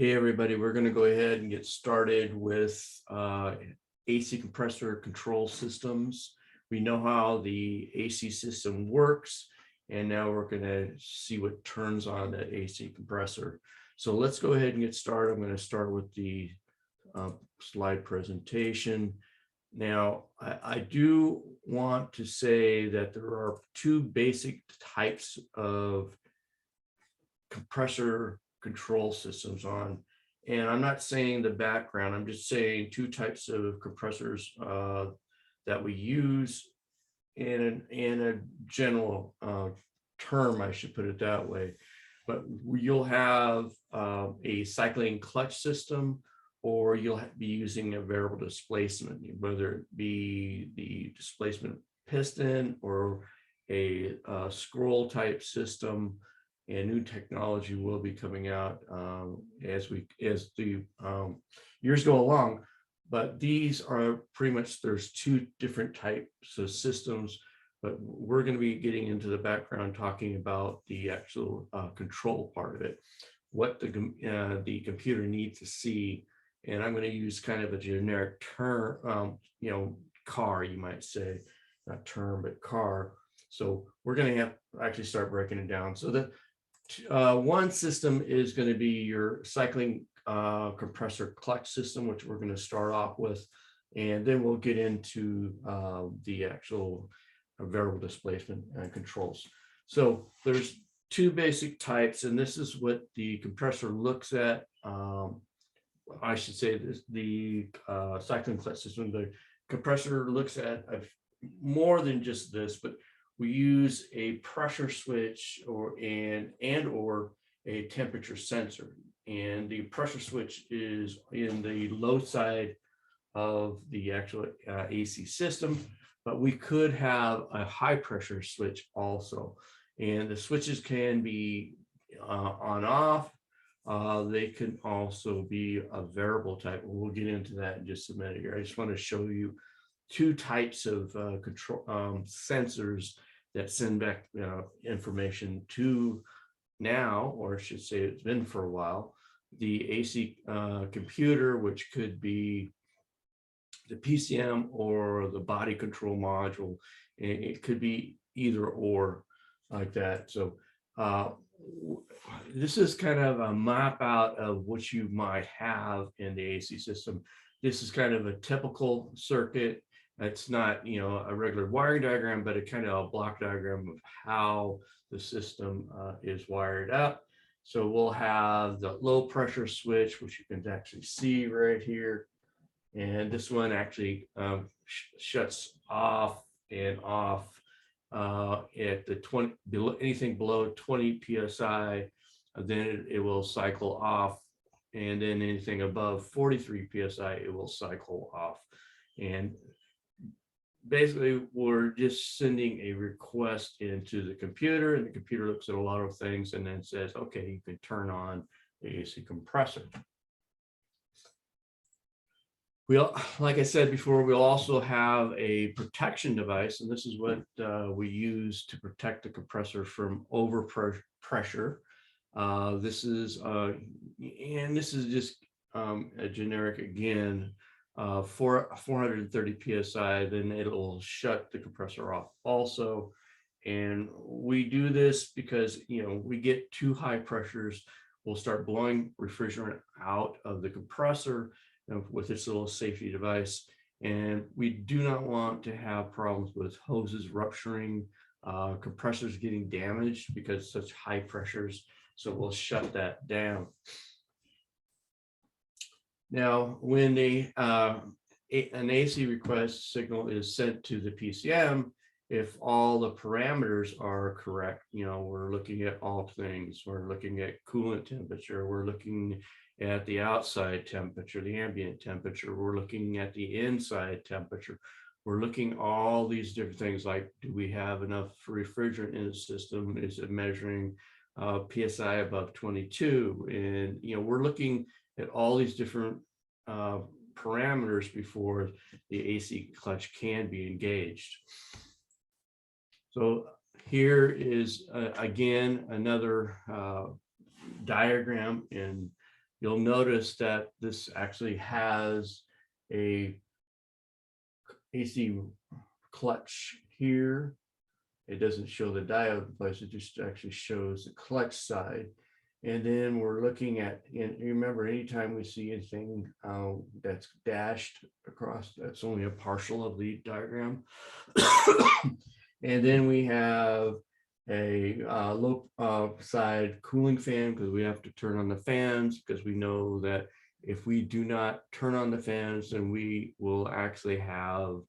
Hey everybody, we're going to go ahead and get started with AC compressor control systems. We know how the AC system works, and now we're going to see what turns on the AC compressor. So let's go ahead and get started. I'm going to start with the slide presentation. Now, I do want to say that there are two basic types of compressor control systems on, and I'm not saying the background, I'm just saying two types of compressors that we use in a general term, I should put it that way. But you'll have a cycling clutch system, or you'll be using a variable displacement, whether it be the displacement piston or a scroll type system. And new technology will be coming out as the years go along. But these are pretty much, there's two different types of systems, but we're going to be getting into the background talking about the actual control part of it, what the computer needs to see. And I'm going to use kind of a generic term, car, you might say, not term, but car. So we're going to have to actually start breaking it down. So that one system is going to be your cycling compressor clutch system, which we're going to start off with, and then we'll get into the actual variable displacement controls. So there's two basic types, and this is what the compressor looks at. I should say this, the cycling clutch system, the compressor looks at more than just this, but we use a pressure switch or a temperature sensor. And the pressure switch is in the low side of the actual AC system, but we could have a high pressure switch also. And the switches can be on off. They can also be a variable type. We'll get into that in just a minute here. I just want to show you two types of control sensors that send back information to now, or I should say it's been for a while, the AC computer, which could be the PCM or the body control module. It could be either or like that. So this is kind of a map out of what you might have in the AC system. This is kind of a typical circuit. It's not, a regular wiring diagram, but a kind of a block diagram of how the system is wired up. So we'll have the low pressure switch, which you can actually see right here. And this one actually shuts off and off at the 20, anything below 20 PSI, then it will cycle off. And then anything above 43 PSI, it will cycle off. And basically, we're just sending a request into the computer, and the computer looks at a lot of things and then says, okay, you can turn on the AC compressor. Like I said before, we'll also have a protection device, and this is what we use to protect the compressor from overpressure. This is just a generic, again, for 430 PSI, then it'll shut the compressor off also. And we do this because, we get too high pressures, we'll start blowing refrigerant out of the compressor with this little safety device. And we do not want to have problems with hoses rupturing, compressors getting damaged because of such high pressures. So we'll shut that down. Now, when an AC request signal is sent to the PCM, if all the parameters are correct, we're looking at all things. We're looking at coolant temperature. We're looking at the outside temperature, the ambient temperature. We're looking at the inside temperature. We're looking at all these different things, like, do we have enough refrigerant in the system? Is it measuring PSI above 22? And, we're looking at all these different parameters before the AC clutch can be engaged. So here is, again, another diagram in you'll notice that this actually has a AC clutch here. It doesn't show the diode place, it just actually shows the clutch side. And then we're looking at, and remember, anytime we see anything that's dashed across, that's only a partial of the diagram. And then we have a low side cooling fan, because we have to turn on the fans, because we know that if we do not turn on the fans, then we will actually have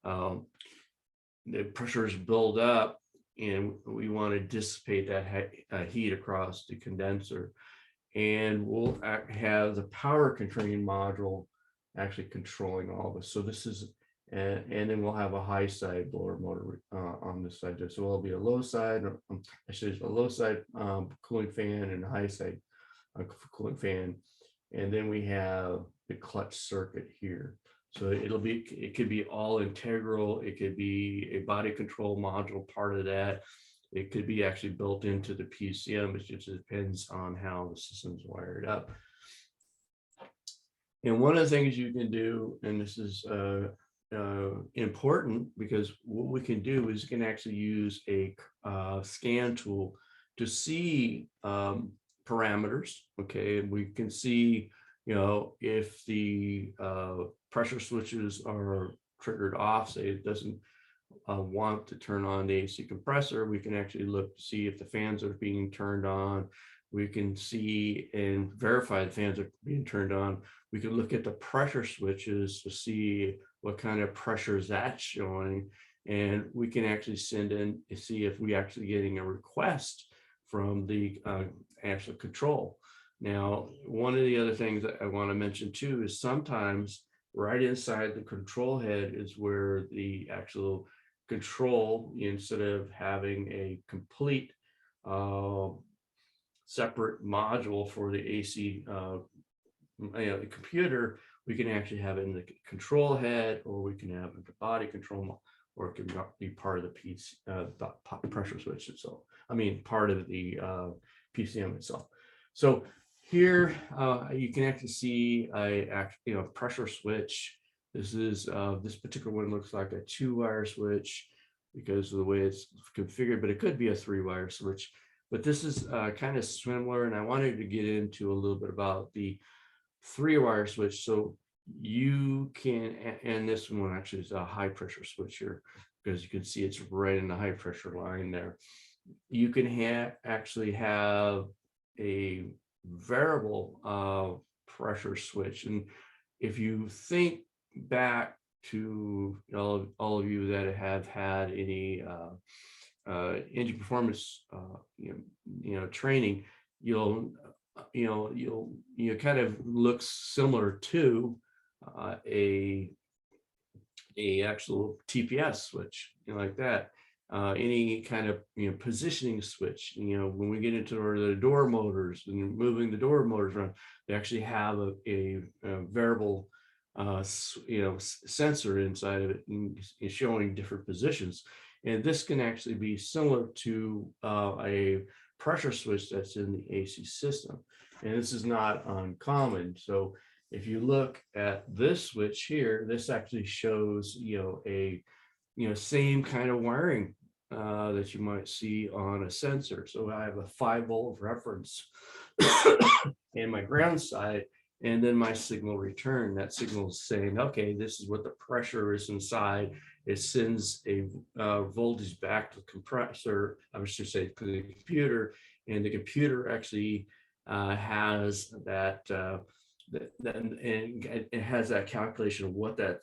the pressures build up, and we want to dissipate that heat across the condenser. And we'll have the power controlling module actually controlling all this. So this is, and then we'll have a high side blower motor on this side. So it'll be a low side, I should say a low side cooling fan and a high side cooling fan. And then we have the clutch circuit here. So it could be all integral. It could be a body control module part of that. It could be actually built into the PCM. It just depends on how the system's wired up. And one of the things you can do, and this is important, because what we can do is we can actually use a scan tool to see parameters. Okay, and we can see, if the pressure switches are triggered off, say it doesn't want to turn on the AC compressor, we can actually look to see if the fans are being turned on. We can see and verify the fans are being turned on. We can look at the pressure switches to see what kind of pressures that's showing. And we can actually send in to see if we actually getting a request from the actual control. Now, one of the other things that I want to mention too is sometimes right inside the control head is where the actual control, instead of having a complete separate module for the AC the computer, we can actually have it in the control head, or we can have it in the body control, or it can be part of the piece, the pressure switch itself. I mean, part of the PCM itself. So here you can actually see a pressure switch. This is this particular one looks like a 2-wire switch because of the way it's configured, but it could be a 3-wire switch. But this is kind of similar, and I wanted to get into a little bit about the 3-wire switch. So you can, and this one actually is a high pressure switch here, because you can see it's right in the high pressure line there. You can actually have a variable pressure switch. And if you think back to all of you that have had any engine performance training, you'll kind of look similar to a actual TPS switch, like that. Any kind of positioning switch. When we get into the door motors and moving the door motors around, they actually have a variable sensor inside of it and showing different positions. And this can actually be similar to a pressure switch that's in the AC system. And this is not uncommon. So if you look at this switch here, this actually shows a same kind of wiring that you might see on a sensor. So I have a 5-volt reference in my ground side, and then my signal return. That signal is saying, okay, this is what the pressure is inside. It sends a voltage back to the compressor, I should say to the computer, and the computer actually has that, and it has that calculation of what that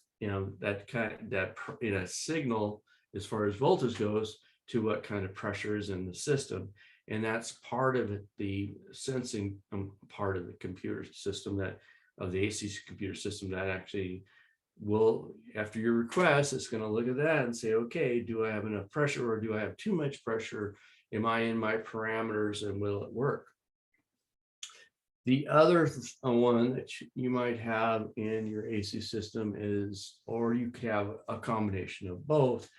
signal as far as voltage goes to what kind of pressure is in the system. And that's part of it, the sensing part of the computer system, of the AC computer system, that actually will, after your request, it's going to look at that and say, okay, do I have enough pressure, or do I have too much pressure? Am I in my parameters, and will it work? The other one that you might have in your AC system is, or you could have a combination of both,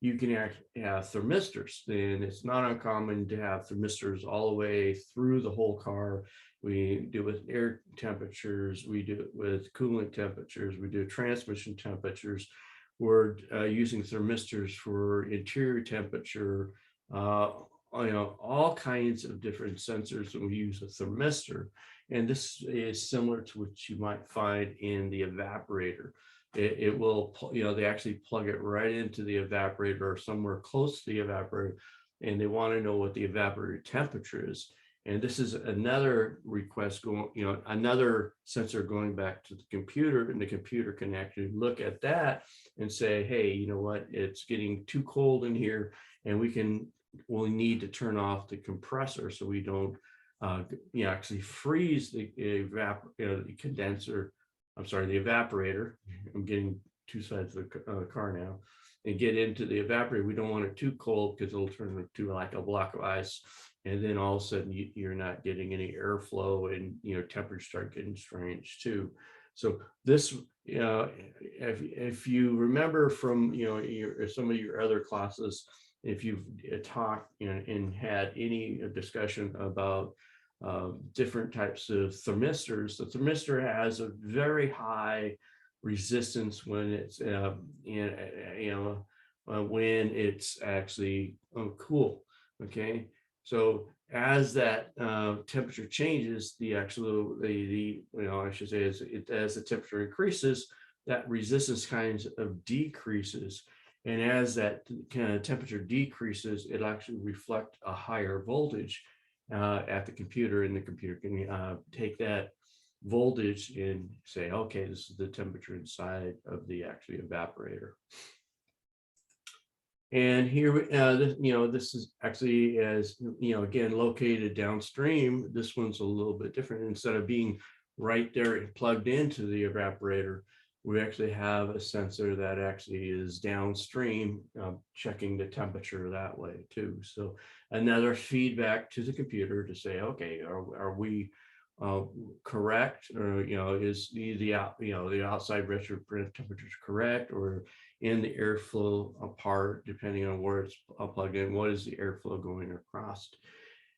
you can actually have thermistors. And it's not uncommon to have thermistors all the way through the whole car. We do it with air temperatures, we do it with coolant temperatures, we do transmission temperatures. We're using thermistors for interior temperature, all kinds of different sensors, and we use a thermistor. And this is similar to what you might find in the evaporator. It will, they actually plug it right into the evaporator or somewhere close to the evaporator, and they want to know what the evaporator temperature is. And this is another request going, another sensor going back to the computer, and the computer can actually look at that and say, hey, you know what, it's getting too cold in here, and we'll need to turn off the compressor so we don't actually freeze the condenser. I'm sorry, the evaporator. I'm getting two sides of the car now, and get into the evaporator. We don't want it too cold because it'll turn into like a block of ice. And then all of a sudden you're not getting any airflow, and temperatures start getting strange too. So this, if you remember from some of your other classes, if you've talked and had any discussion about different types of thermistors, the thermistor has a very high resistance when it's when it's actually cool. Okay, so as that temperature changes, as the temperature increases, that resistance kind of decreases. And as that kind of temperature decreases, it'll actually reflect a higher voltage at the computer, and the computer can take that voltage and say, okay, this is the temperature inside of the actually evaporator. And here, this is actually, as again, located downstream. This one's a little bit different. Instead of being right there and plugged into the evaporator, we actually have a sensor that actually is downstream, checking the temperature that way too. So another feedback to the computer to say, okay, are we correct, or is the outside retrofit temperature correct, or in the airflow apart, depending on where it's plugged in, what is the airflow going across?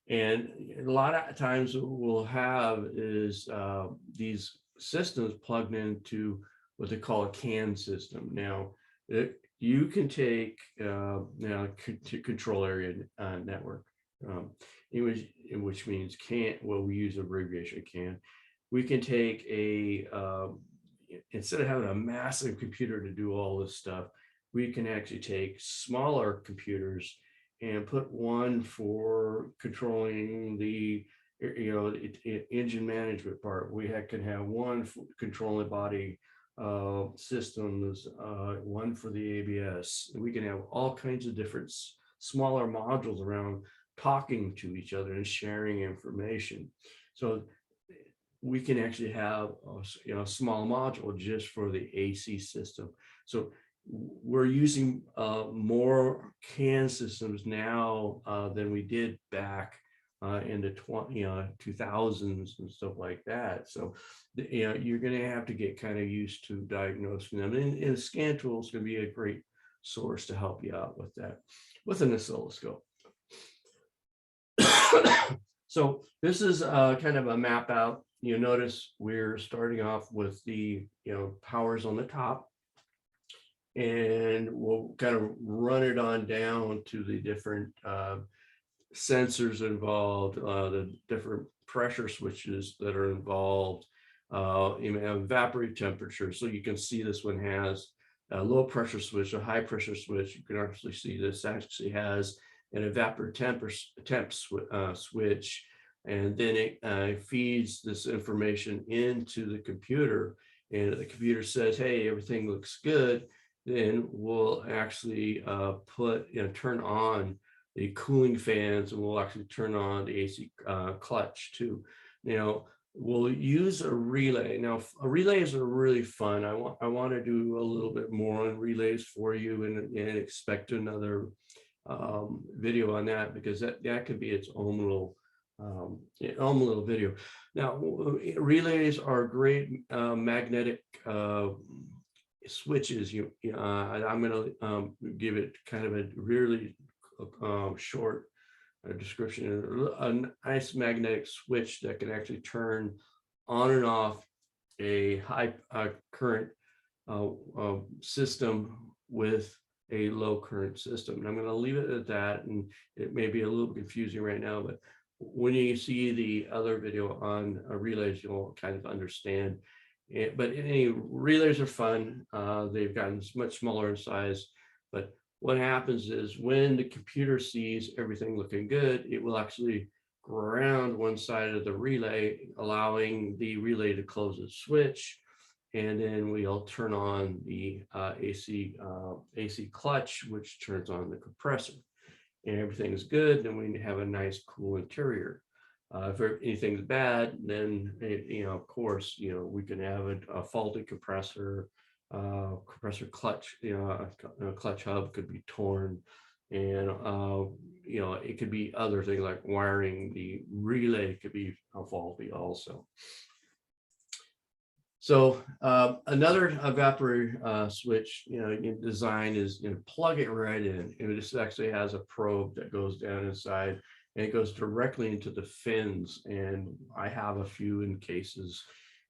And a lot of times what we'll have is these systems plugged into what they call a CAN system. Now, you can take control area network, which means CAN. Well, we use abbreviation CAN. We can take instead of having a massive computer to do all this stuff, we can actually take smaller computers and put one for controlling the engine management part. We can have one for controlling body systems, one for the ABS. We can have all kinds of different smaller modules around talking to each other and sharing information. So we can actually have a small module just for the AC system. So we're using more CAN systems now than we did back in the 2000s and stuff like that. So you're going to have to get kind of used to diagnosing them, and scan tools can be a great source to help you out with that, with an oscilloscope. So this is kind of a map out. You notice we're starting off with the powers on the top, and we'll kind of run it on down to the different sensors involved, the different pressure switches that are involved, evaporative temperature. So you can see this one has a low pressure switch, a high pressure switch. You can actually see this actually has an evaporative temp switch, and then it feeds this information into the computer, and the computer says, hey, everything looks good. Then we'll actually turn on the cooling fans, and we'll actually turn on the AC clutch too. Now we'll use a relay. Now relays are really fun. I want to do a little bit more on relays for you, and expect another video on that, because that could be its own little video. Now relays are great magnetic switches, I'm going to give it kind of a really short description. A nice magnetic switch that can actually turn on and off a high current system with a low current system. And I'm going to leave it at that. And it may be a little confusing right now, but when you see the other video on relays, you'll kind of understand it. But any relays are fun. They've gotten much smaller in size, but what happens is when the computer sees everything looking good, it will actually ground one side of the relay, allowing the relay to close its switch. And then we'll turn on the AC clutch, which turns on the compressor. And everything is good, then we have a nice cool interior. If anything's bad, then of course, we can have a faulty compressor, compressor clutch, a clutch hub could be torn, and it could be other things like wiring. The relay could be faulty also. So another evaporator switch, design is plug it right in. And this actually has a probe that goes down inside, and it goes directly into the fins. And I have a few in cases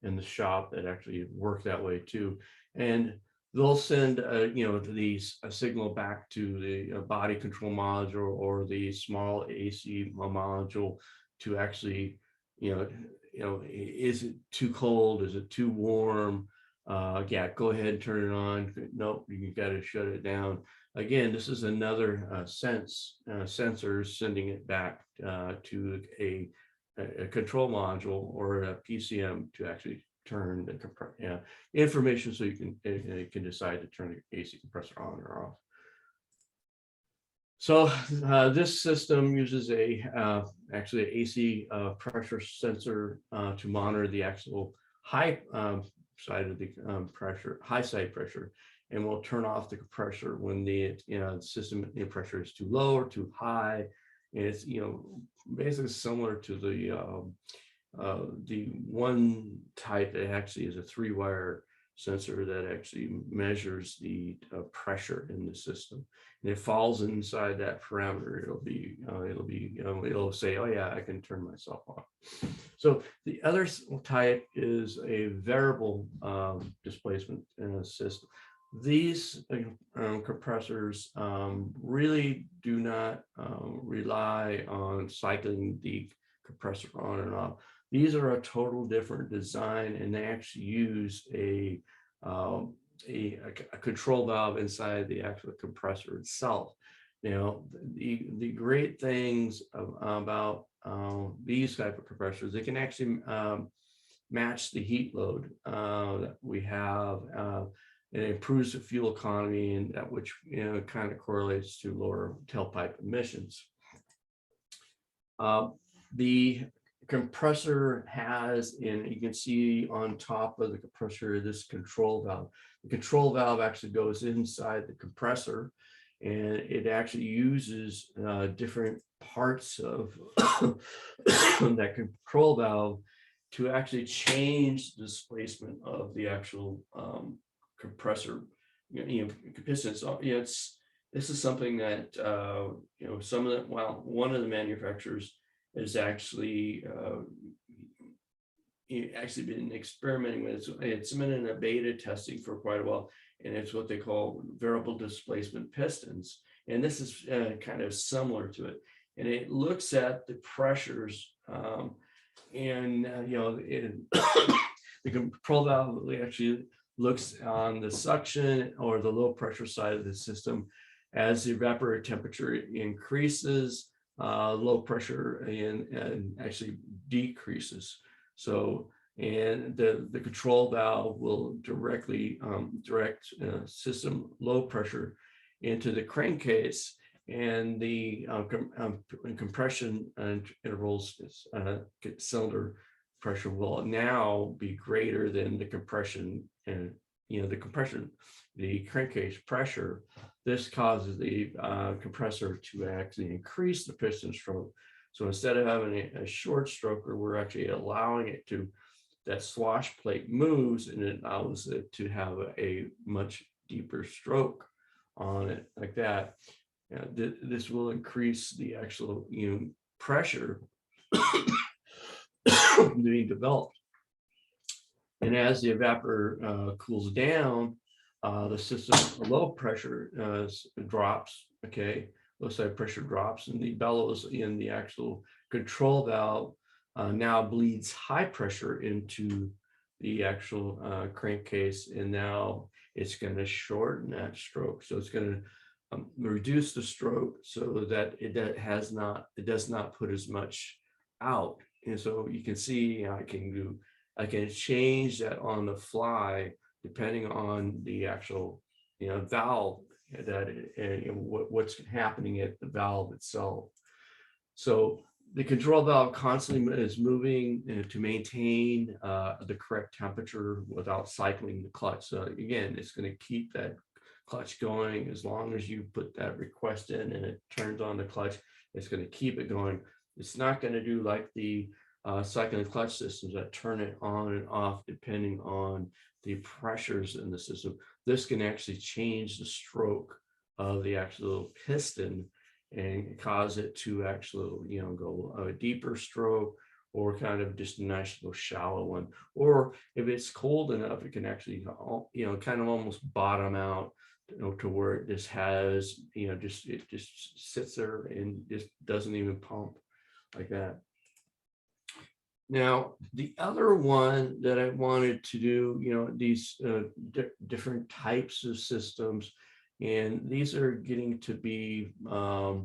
in the shop that actually work that way too. And they'll send a signal back to the body control module or the small AC module to actually is it too cold? Is it too warm? Yeah, go ahead and turn it on. Nope, you got to shut it down. Again, this is another sensor sending it back to a control module or a PCM to actually turn the information so you can decide to turn the AC compressor on or off. So this system uses actually an AC pressure sensor to monitor the actual high side of the high side pressure, and will turn off the compressor when the system pressure is too low or too high. And it's basically similar to the one type that actually is a 3-wire sensor that actually measures the pressure in the system. And it falls inside that parameter. It'll say, oh yeah, I can turn myself off. So the other type is a variable displacement system. These compressors really do not rely on cycling the compressor on and off. These are a total different design, and they actually use a control valve inside the actual compressor itself. The great things about these type of compressors, they can actually match the heat load that we have. It improves the fuel economy, and that which kind of correlates to lower tailpipe emissions. The compressor has, and you can see on top of the compressor, this control valve. The control valve actually goes inside the compressor, and it actually uses different parts of that control valve to actually change the displacement of the actual compressor pistons. This is something that one of the manufacturers is actually been experimenting with. It's been in a beta testing for quite a while, and it's what they call variable displacement pistons. And this is kind of similar to it. And it looks at the pressures, the control valve actually looks on the suction or the low pressure side of the system. As the evaporator temperature increases, low pressure and actually decreases. So, and the control valve will directly direct system low pressure into the crankcase, and the compression intervals, cylinder pressure will now be greater than the compression and the crankcase pressure. This causes the compressor to actually increase the piston stroke. So instead of having a short stroker, we're actually allowing it to that swash plate moves, and it allows it to have a much deeper stroke on it like that. This will increase the actual pressure being developed. And as the evaporator cools down, the system low pressure drops. Okay, low side pressure drops, and the bellows in the actual control valve now bleeds high pressure into the actual crankcase, and now it's going to shorten that stroke. So it's going to reduce the stroke so that it does not put as much out. And so you can see I can change that on the fly depending on the actual valve what's happening at the valve itself. So the control valve constantly is moving to maintain the correct temperature without cycling the clutch. So again, it's going to keep that clutch going as long as you put that request in and it turns on the clutch. It's going to keep it going. It's not going to do like the cycling clutch systems that turn it on and off depending on the pressures in the system. This can actually change the stroke of the actual piston and cause it to actually go a deeper stroke, or kind of just a nice little shallow one. Or if it's cold enough, it can actually kind of almost bottom out to where it just has it just sits there and just doesn't even pump like that. Now, the other one that I wanted to do, these different types of systems, and these are getting to be, I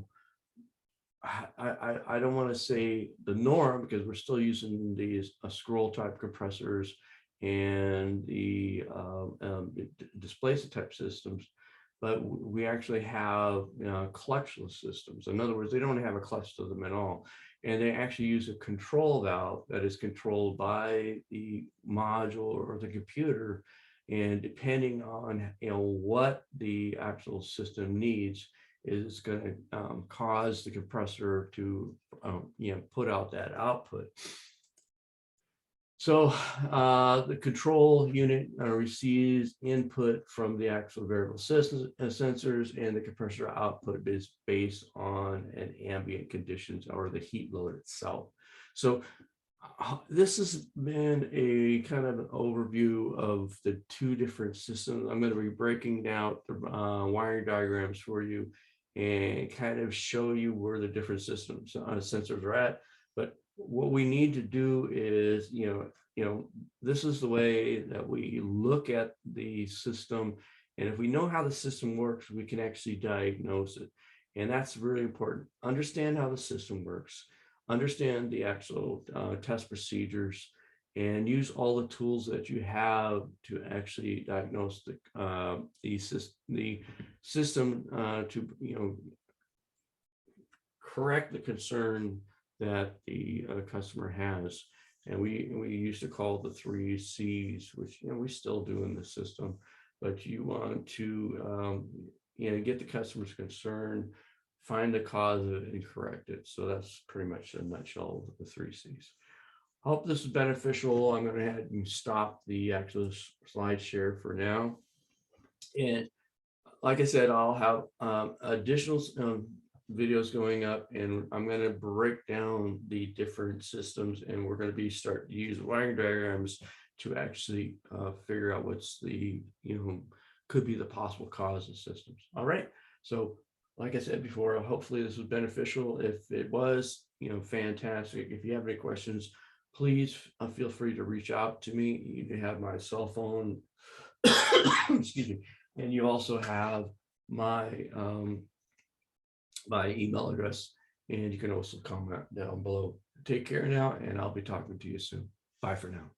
don't want to say the norm, because we're still using these scroll type compressors and the displacer type systems, but we actually have clutchless systems. In other words, they don't have a clutch to them at all. And they actually use a control valve that is controlled by the module or the computer. And depending on what the actual system needs, is going to cause the compressor to put out that output. So the control unit receives input from the actual variable sensors, and the compressor output is based on an ambient conditions or the heat load itself. So this has been a kind of an overview of the two different systems. I'm going to be breaking down the wiring diagrams for you and kind of show you where the different systems sensors are at. But what we need to do is, this is the way that we look at the system. And if we know how the system works, we can actually diagnose it. And that's really important. Understand how the system works, understand the actual test procedures, and use all the tools that you have to actually diagnose the system to, correct the concern that the customer has. And we used to call the 3 C's, which we still do in the system. But you want to get the customer's concern, find the cause of it, and correct it. So that's pretty much a nutshell of the 3 C's. I hope this is beneficial. I'm going to head and stop the actual slide share for now. And like I said, I'll have additional videos going up, and I'm going to break down the different systems, and we're going to start to use wiring diagrams to actually figure out what's the could be the possible cause of systems. All right, so like I said before, hopefully this was beneficial. If it was, fantastic. If you have any questions, please feel free to reach out to me. You have my cell phone excuse me, and you also have my my email address, and you can also comment down below. Take care now, and I'll be talking to you soon. Bye for now.